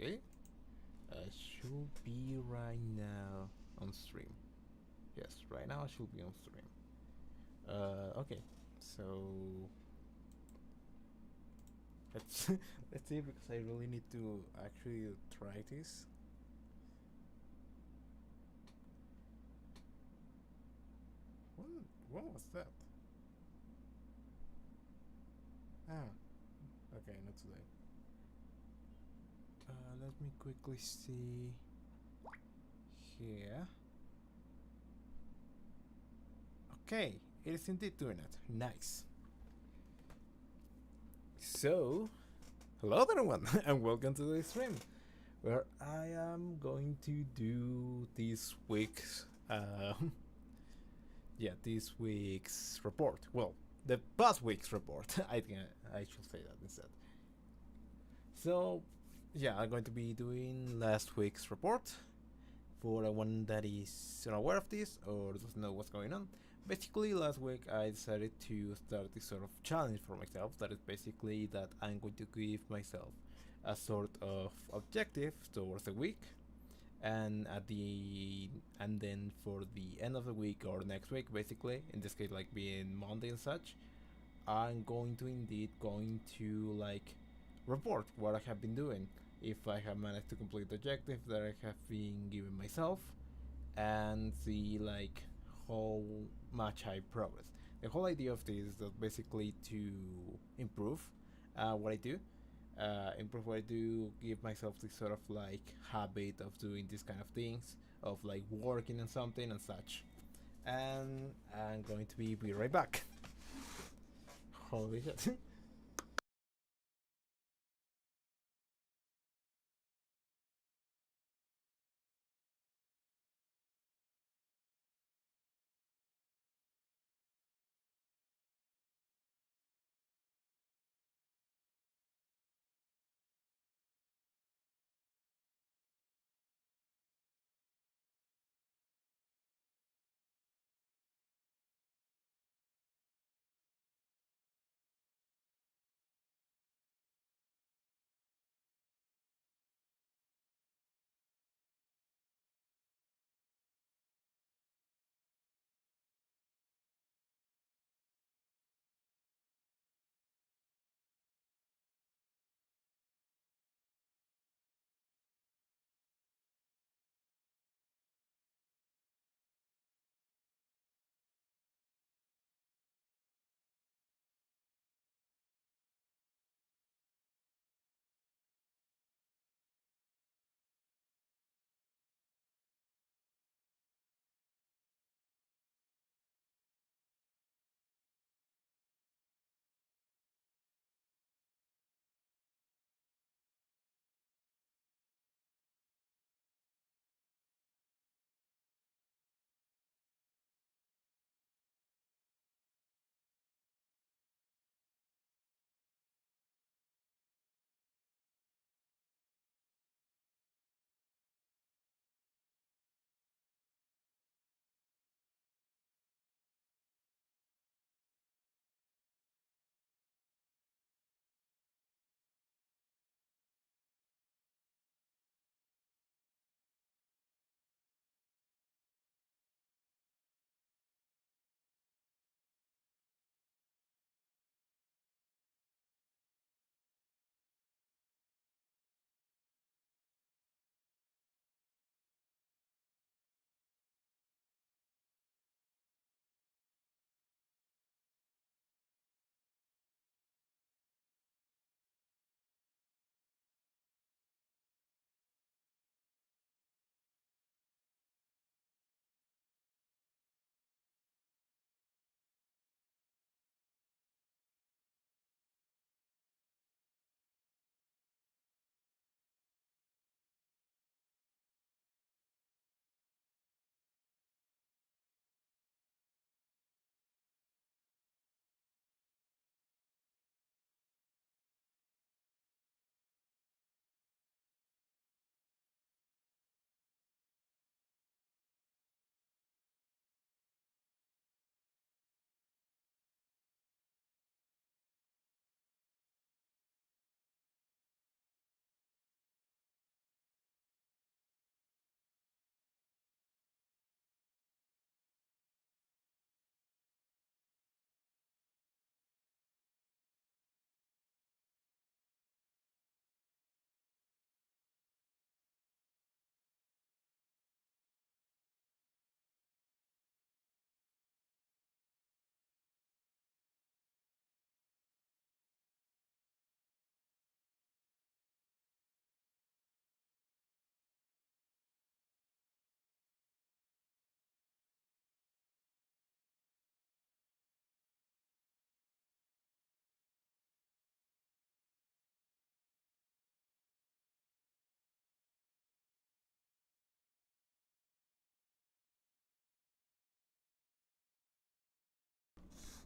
Okay. I should be right now on stream. Yes, right now I should be on stream. Okay. So let's let's see because I really need to actually try this. When when was that? Ah, okay, not today. Let me quickly see here. Okay, it is indeed doing it. Nice. So, hello everyone, and welcome to the stream, where I am going to do this week's, this week's report. Well, the past week's report. I think I should say that instead. So, yeah, I'm going to be doing last week's report. For anyone that is unaware of this or doesn't know what's going on, basically last week I decided to start this sort of challenge for myself. That is basically that I'm going to give myself a sort of objective towards the week, and then for the end of the week or next week, basically in this case like being Monday and such, I'm going to indeed going to like report what I have been doing, if I have managed to complete the objective that I have been giving myself, and see like how much I progress. The whole idea of this is that basically to improve what I do, improve what I do, give myself this sort of like habit of doing these kind of things, of like working on something and such. And I'm going to be right back. Holy shit.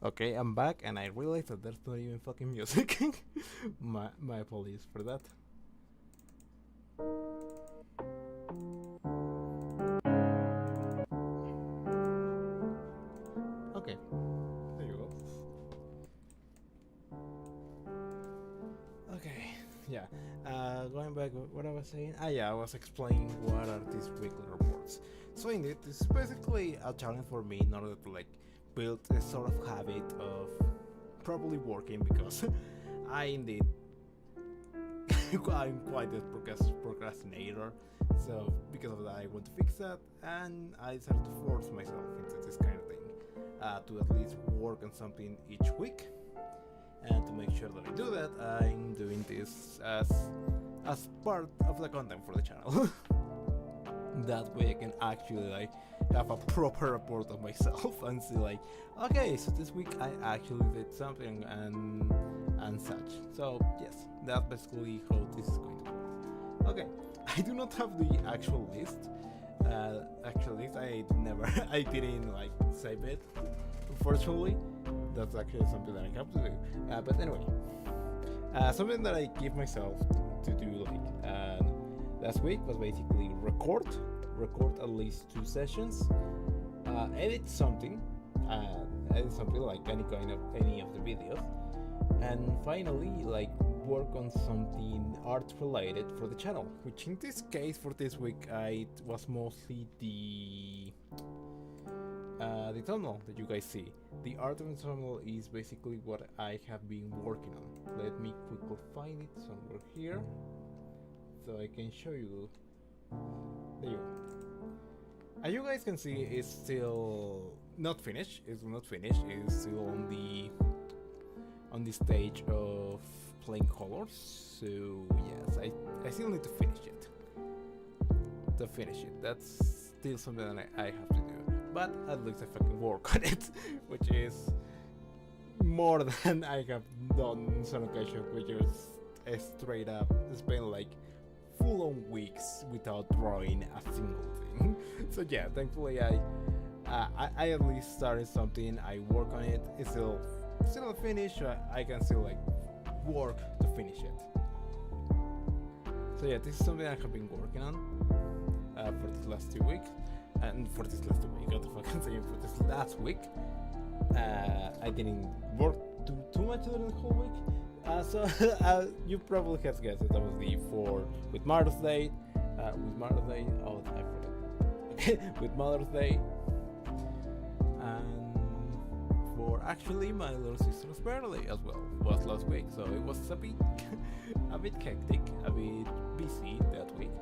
Okay, I'm back, and I realized that there's not even fucking music. my apologies for that. Okay, there you go. Okay, yeah. Going back, what I was saying. Yeah, I was explaining what are these weekly reports. So indeed, this is basically a challenge for me in order to like build a sort of habit of probably working because I indeed I'm quite a procrastinator. So because of that, I want to fix that, and I decided to force myself into this kind of thing to at least work on something each week. And to make sure that I do that, I'm doing this as part of the content for the channel. That way I can actually like have a proper report of myself and see like, okay, so this week I actually did something and such. So yes, that's basically how this is going to work. Okay, I do not have the actual list. I didn't like save it. Unfortunately, that's actually something that I have to do. But anyway, something that I give myself to do like last week was basically record at least 2 sessions, edit something like any of the videos, and finally like work on something art related for the channel, which in this case for this week it was mostly the thumbnail that you guys see. The art of the thumbnail is basically what I have been working on. Let me quickly find it somewhere here so I can show you. There you go. As you guys can see, it's still not finished. It's not finished. It's still on the stage of plain colors. So yes, I still need to finish it. That's still something that I have to do. But at least I fucking work on it, which is more than I have done on some occasions, which is straight up spend like full on weeks without drawing a single thing. So yeah, thankfully I at least started something. I work on it. It's still not finished. So I can still like work to finish it. So yeah, this is something I have been working on for these last 2 weeks. And for this last week, what the fuck I'm saying, for this last week, I didn't work too much during the whole week. So you probably have guessed that was the with Mother's Day, oh I forgot. Okay, with Mother's Day, and for actually my little sister's birthday as well was last week. So it was a bit hectic, a bit busy that week,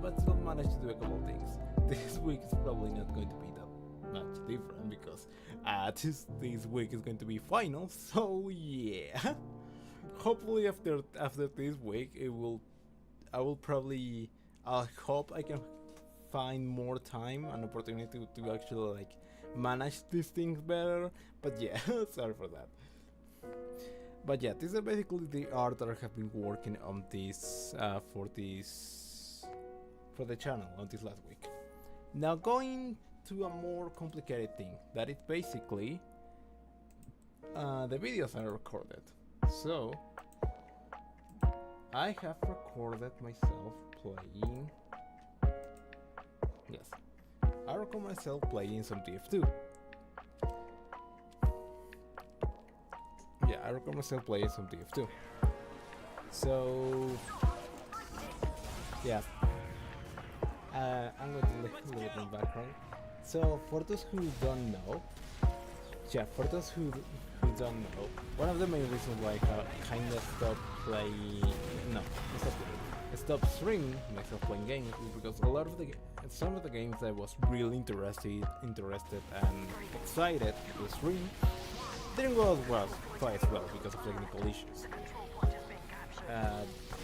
but still managed to do a couple of things. This week is probably not going to be that much different because this week is going to be finals. So yeah, hopefully after this week I will probably hope I can find more time and opportunity to actually like manage these things better. But yeah, sorry for that. But yeah, this is basically the art that I have been working on this for the channel on this last week. Now going to a more complicated thing, that is basically the videos I recorded. So I have recorded myself playing. Yes, I record myself playing some TF2. Yeah, I record myself playing some TF2. So yeah. I'm going to leave it in the background. So for those who don't know, one of the main reasons why I kind of stopped streaming myself playing games is because some of the games I was really interested and excited to stream didn't go quite as well because of technical issues.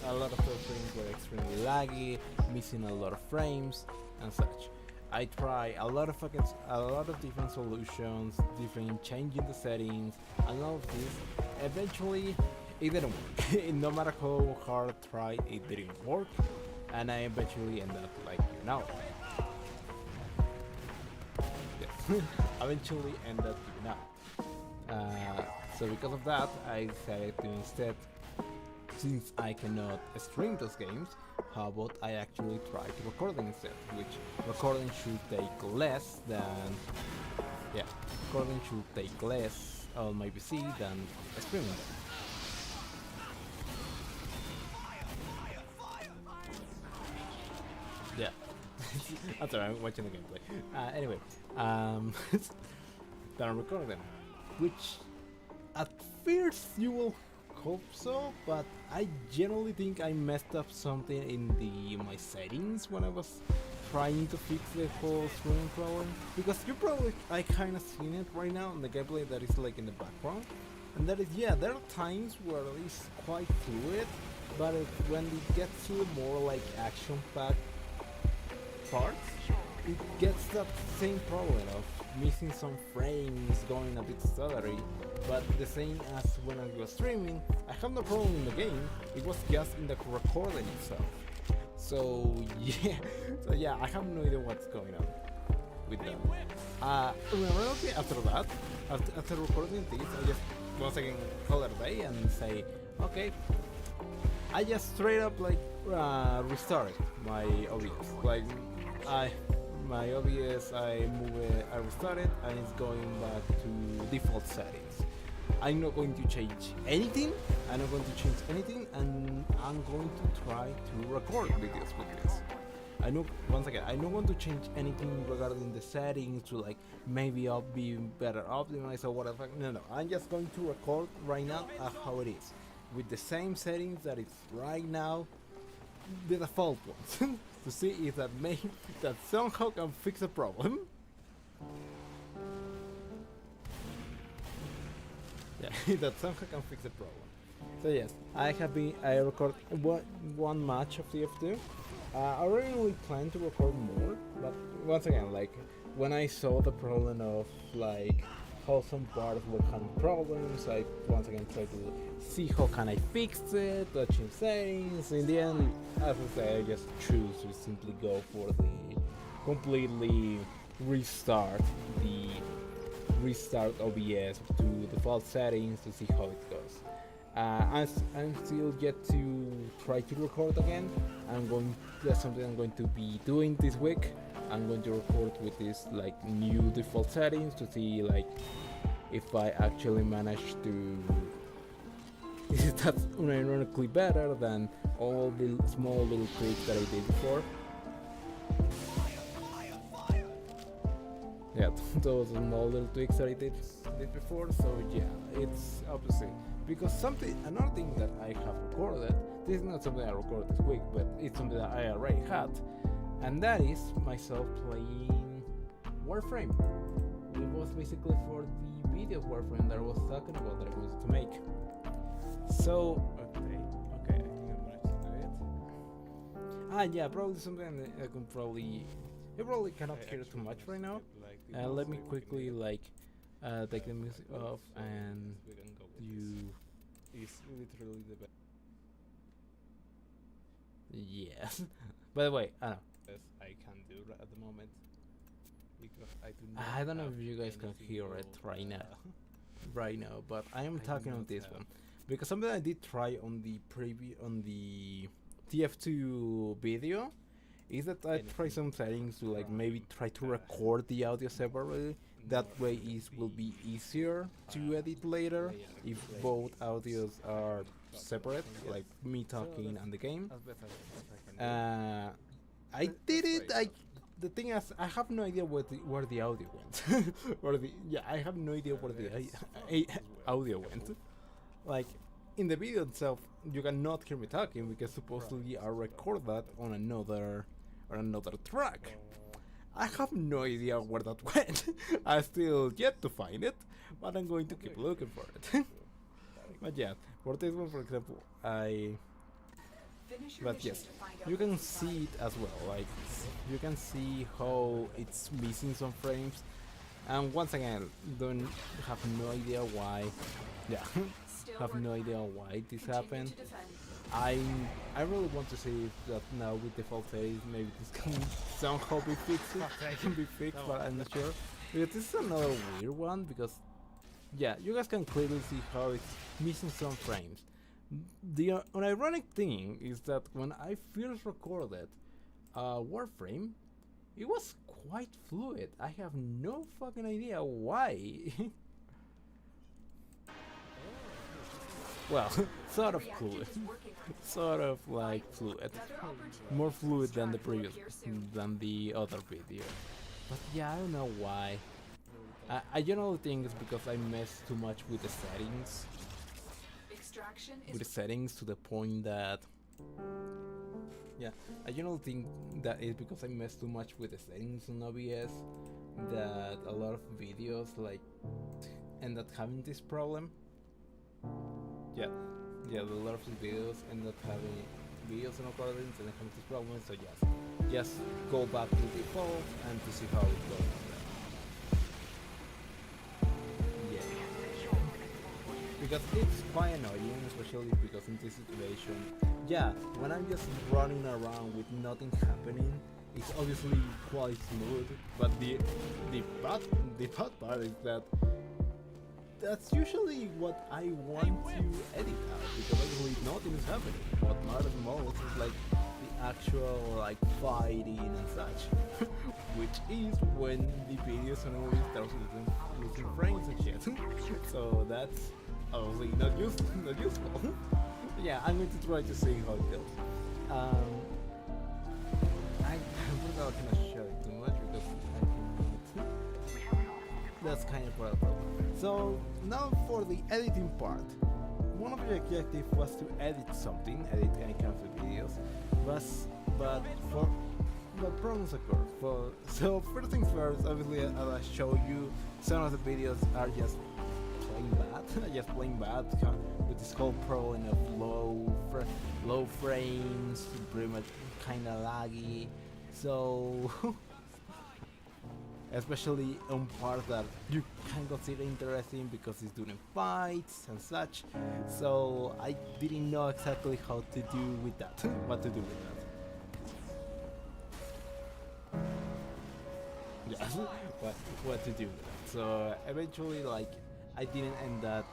A lot of those things were extremely laggy, missing a lot of frames and such. I tried a lot of different solutions, changing the settings, and all of this. Eventually, it didn't work. No matter how hard I tried, it didn't work, and I eventually ended up like now. Yes, eventually ended up now. Uh, so because of that, I decided to instead, since I cannot stream those games, how about I actually try to record them instead, which recording should take less than, yeah, recording should take less on my PC than streaming them. Yeah. I'm sorry, I'm watching the gameplay. Anyway, that I'm recording them, which at first you will hope so, but I generally think I messed up something in my settings when I was trying to fix the whole streaming problem. Because you probably I kind of seen it right now in the gameplay that is like in the background, and that is there are times where it's quite fluid, but when it gets to more like action-packed parts, it gets that same problem of missing some frames, going a bit stuttery, but the same as when I was streaming, I have no problem in the game, it was just in the recording itself. So yeah, I have no idea what's going on with that. Honestly, after that, after recording this, I just once again call it a day and say, okay, I just straight up like restarted my OBS. Like my OBS, I restart it, and it's going back to default settings. I'm not going to change anything. I'm not going to change anything, and I'm going to try to record videos with this. I know, once again, I don't want to change anything regarding the settings to like maybe I'll be better optimized or whatever. No, I'm just going to record right now how it is, with the same settings that it's right now, the default ones, to see if that somehow can fix a problem. Yeah, that somehow can fix the problem. So yes, I record one match of TF2. I originally planned to record more, but once again, like when I saw the problem of like how some parts were having problems, I once again tried to see how can I fix it, change settings. In the end, as I say, I just choose to simply go for the completely restart OBS to default settings to see how it goes. I'm still yet to try to record again. That's something I'm going to be doing this week. I'm going to record with this like new default settings to see like if I actually manage to is that unironically better than all the small little tweaks that I did before. Yeah, those small little tweaks that I did before. So yeah, it's obviously because another thing that I have recorded. This is not something I recorded this week, but it's something that I already had, and that is myself playing Warframe. It was basically for the video of Warframe that I was talking about that I wanted to make. So okay, I think I'm going to do it. Yeah, probably something that I can probably. You probably cannot hear too much right now. Let me quickly like take the music off and you. Is literally the best. Yes. By the way, I know. Yes, I can do at the moment because I don't know if you guys can hear it right now. Right now, but I am talking on this one because something I did try on the TF2 video is that I try some settings to like maybe try to record the audio separately. That way it will be easier to edit later if both audios are separate, like me talking and the game. I did it. The thing is, I have no idea where the audio went. I have no idea where the audio went. Like in the video itself, you cannot hear me talking because supposedly I record that on another track. I have no idea where that went. I still yet to find it, but I'm going to keep looking for it. But yeah, for this one, for example, but yes, you can see it as well. Like you can see how it's missing some frames, and once again, don't have no idea why. Yeah, have no idea why this happened. I really want to see if that now with default settings maybe this can somehow be fixed. It can be fixed, but I'm not sure. Because this is another weird one because yeah, you guys can clearly see how it's missing some frames. The ironic thing is that when I first recorded Warframe, it was quite fluid. I have no fucking idea why. Well, sort of fluid. Sort of like fluid. More fluid than the previous, than the other video. But yeah, I don't know why. I generally think it's because I messed too much with the settings. With the settings to the point that... Yeah, I generally think that it's because I messed too much with the settings on OBS that a lot of videos like end up having this problem. Yeah, a lot of videos end up having videos and recordings and having this problem. So yes, just go back to default and to see how it goes. Yeah, because it's quite annoying, especially because in this situation, yeah, when I'm just running around with nothing happening, it's obviously quite smooth. But the bad part is that that's usually what I want to edit out, because obviously nothing is happening. What matters most is like the actual like fighting and such, which is when the video suddenly starts losing frames and shit. So that's obviously not useful. Yeah, I'm going to try to see how it goes. I'm not gonna show it too much because that's kind of a problem. So now for the editing part. One of the objectives was to edit something, edit any kind of videos, but problems occur. So first things first, obviously as I showed you, some of the videos are just plain bad, with this whole problem of low frames, pretty much kind of laggy. So especially on part that you can consider interesting because it's during fights and such. So I didn't know exactly how to do with that, what to do with that. Yeah, what to do with that. So eventually, like, I didn't end up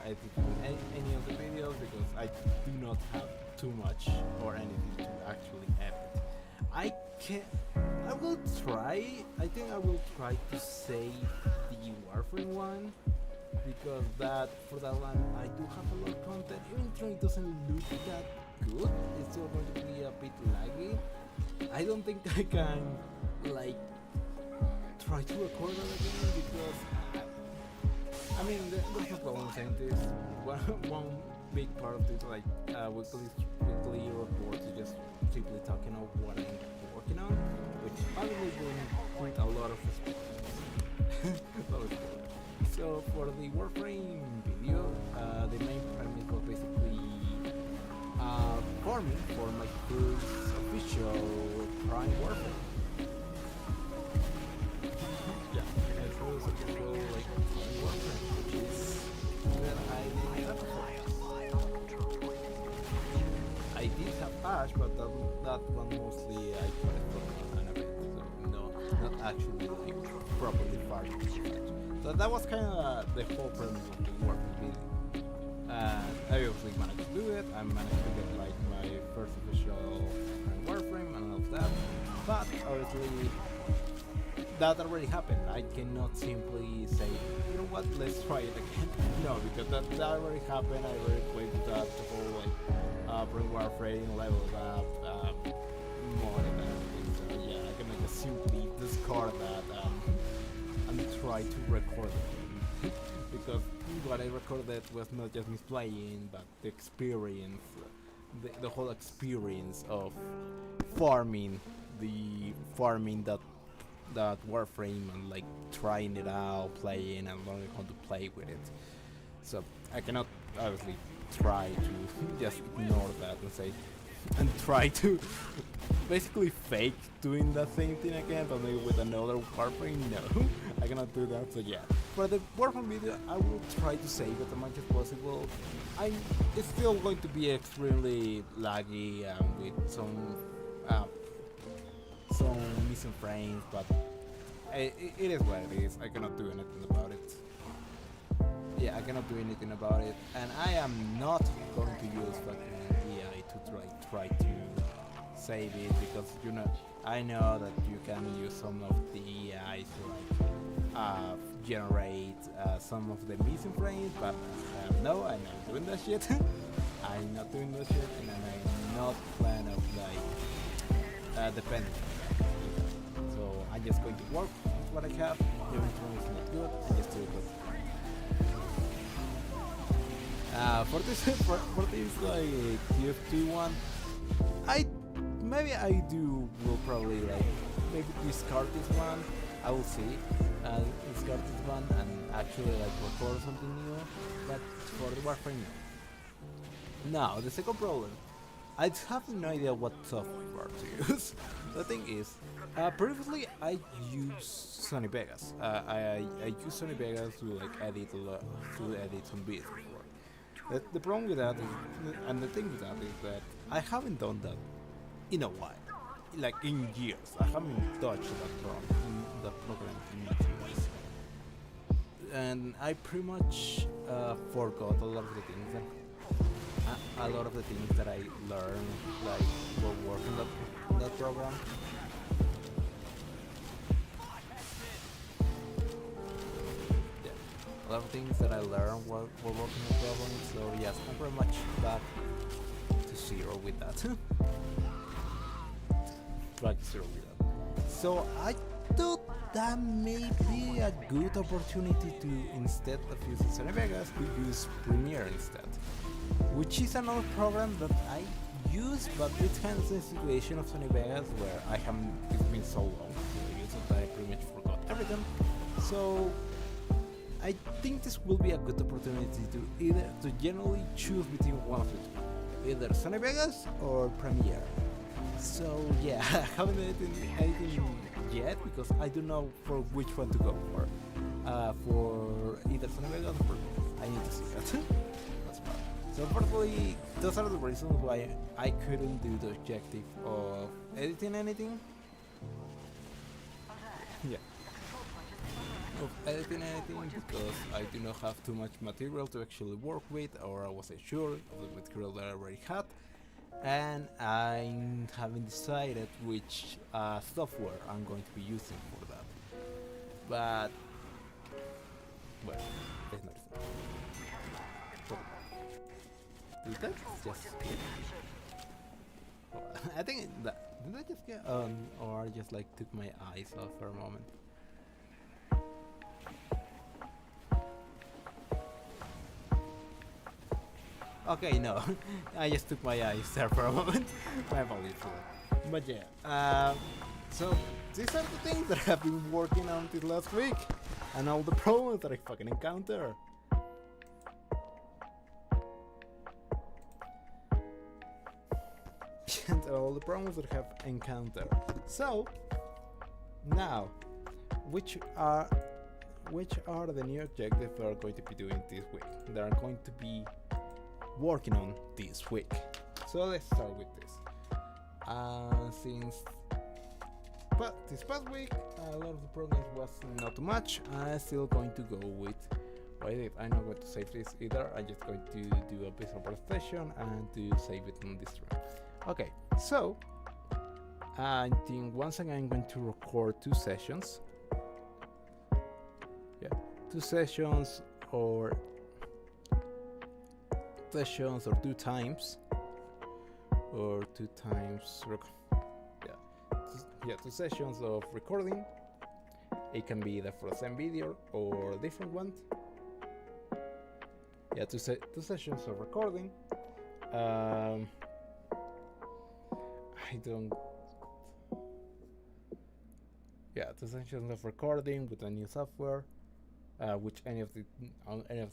editing any of the videos because I do not have too much or anything to actually edit. I will try. I think I will try to save the Warframe one, because for that one I do have a lot of content. Even though it doesn't look that good, it's still going to be a bit laggy. I don't think I can like try to record it again, because I mean there's no problem saying this. One big part of this, like weekly reports, is just simply talking of what I'm working on, which obviously will need a lot of respect. So for the Warframe video, the main premise was basically farming for my first official Prime Warframe. Yeah, my first official like Prime Warframe, which is that I didn't have before. I did have Ash, but that one mostly I put it from an event, so no, not actually like properly farming. So that was kind of the whole premise of the Warframe video. I obviously managed to do it. I managed to get like my first official Warframe and all of that. But obviously that already happened. I cannot simply say, you know what, let's try it again. No, because that already happened. I already played with that the whole like bring Warframe, leveled up, mod and everything. So yeah, I can just simply discard that and try to record it. Because what I recorded was not just me playing, but the experience, the whole experience of farming that Warframe, and like trying it out, playing and learning how to play with it. So I cannot obviously try to just ignore that and say and try to basically fake doing that same thing again, but maybe with another Warframe. No, I cannot do that. So yeah, for the Warframe video, I will try to save it as much as possible. It's still going to be extremely laggy with some missing frames, but it is what it is. I cannot do anything about it. yeah, I cannot do anything about it, and I am not going to use fucking AI to try to save it, because I know that you can use some of the AI to like generate some of the missing frames, but no, I'm not doing that shit. I'm not doing that shit, and I'm not plan of like depending. So I'm just going to work with what I have. Even if it's not good, I just do it. For this for this like TF2 one, maybe I will probably like maybe discard this one. I will see. Discard this one and actually like record something new. But for the Warframe, no. Now the second problem, I have no idea what software to use. The thing is, previously I used Sony Vegas. I use Sony Vegas to like edit some beats before. The problem with that is, and the thing with that is that I haven't done that in a while, like in years. I haven't touched that program in years, and I pretty much forgot a lot of the things that I learned, like while working that program. A lot of things that I learned while working the program, so yes, I'm pretty much back to zero with that. Back to zero with that. So I thought that may be a good opportunity to, instead of using Sony Vegas, to use Premiere instead, which is another program that I use, but it's kind of the situation of Sony Vegas where it's been so long to use it that I pretty much forgot everything. So I think this will be a good opportunity to generally choose between one of the two, either Sony Vegas or Premiere. So yeah, I haven't edited yet because I don't know for which one to go for. For either Sony Vegas or Premiere. I need to see that. That's fine. So unfortunately, those are the reasons why I couldn't do the objective of editing anything. Yeah. Of editing anything, because I do not have too much material to actually work with, or I wasn't sure of the material that I already had, and I haven't decided which software I'm going to be using for that. But well, there's nothing. Did that just skip? I think that did I just get or I just like took my eyes off for a moment. Okay, no, I just took my eyes there for a moment. My apologies for that. But yeah, so these are the things that I've been working on this last week, and all the problems that I fucking encounter. And all the problems that I have encountered. So now, which are the new objectives that are going to be doing this week? That are going to be working on this week. So let's start with this. But this past week, a lot of the progress was not too much. I'm still going to go with what I did. I'm not going to save this either. I'm just going to do a visual presentation and to save it on this room. Okay, so I think once again I'm going to record 2 sessions. Yeah, 2 sessions or 2 times, or 2 times 2 sessions of recording. It can be either for the same video or a different one. Yeah, 2 sessions of recording. I don't. Yeah, 2 sessions of recording with a new software. Which any of the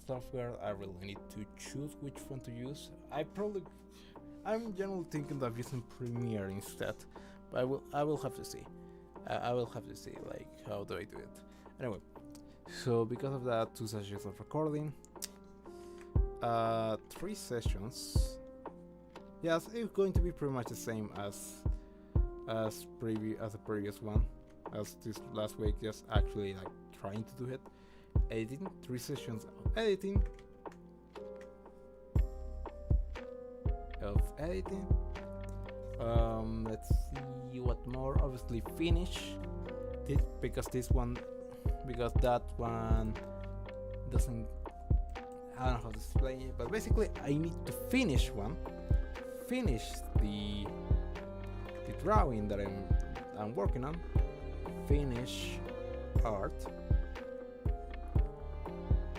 software, I really need to choose which one to use. I'm generally thinking of using Premiere instead, but I will have to see. I will have to see like how do I do it. Anyway, so because of that, 2 sessions of recording, 3 sessions. Yes, it's going to be pretty much the same as the previous one, as this last week. Just actually like trying to do it. editing, 3 sessions of editing. Let's see what more. Obviously finish this, because that one doesn't, I don't know how to explain it, but basically I need to finish the drawing that I'm working on, finish art,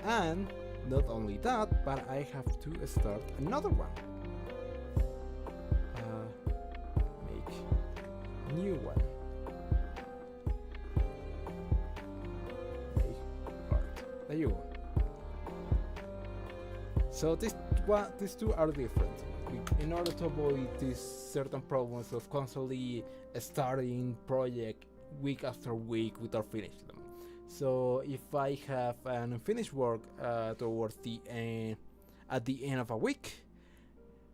and not only that, but I have to start another one. Make new one. Make art. There you go. So these two are different. In order to avoid these certain problems of constantly starting project week after week without finishing them. So if I have an unfinished work towards the end, at the end of a week,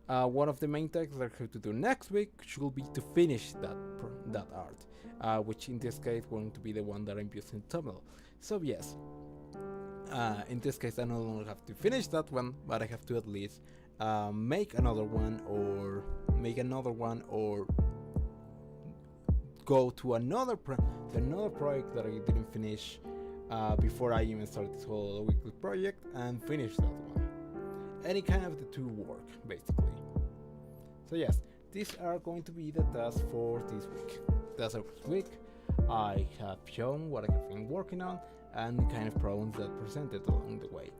one of the main tasks that I have to do next week should be to finish that art, which in this case going to be the one that I'm using thumbnail. So yes, in this case I no longer have to finish that one, but I have to at least make another one, or go to another project that I didn't finish before I even started this whole weekly project, and finish that one. Any kind of the two work, basically. So yes, these are going to be the tasks for this week. That's our week. I have shown what I have been working on and the kind of problems that presented along the way.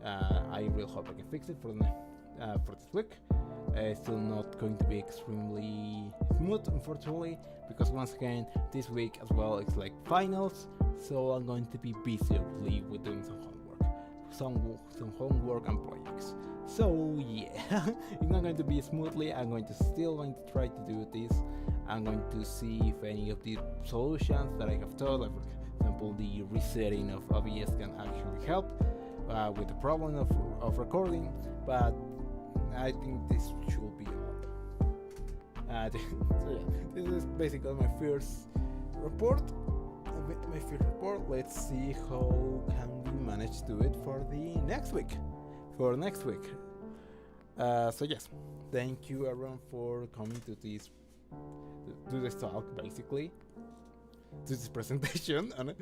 I really hope I can fix it for this week. It's still not going to be extremely smooth, unfortunately, because once again, this week as well it's like finals, so I'm going to be busy with doing some homework and projects. So yeah, it's not going to be smoothly. I'm still going to try to do this. I'm going to see if any of the solutions that I have thought, like for example the resetting of OBS, can actually help with the problem of recording, but I think this should be all. So yeah, this is basically my first report. Let's see how can we manage to do it for the next week. So yes, thank you everyone for coming to this talk, basically, to this presentation. And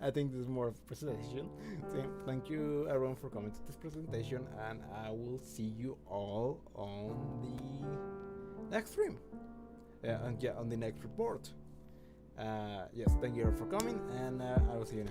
I think this is more of a presentation. So thank you everyone for coming to this presentation, and I will see you all on the next stream. On the next report. Yes, thank you for coming, and I will see you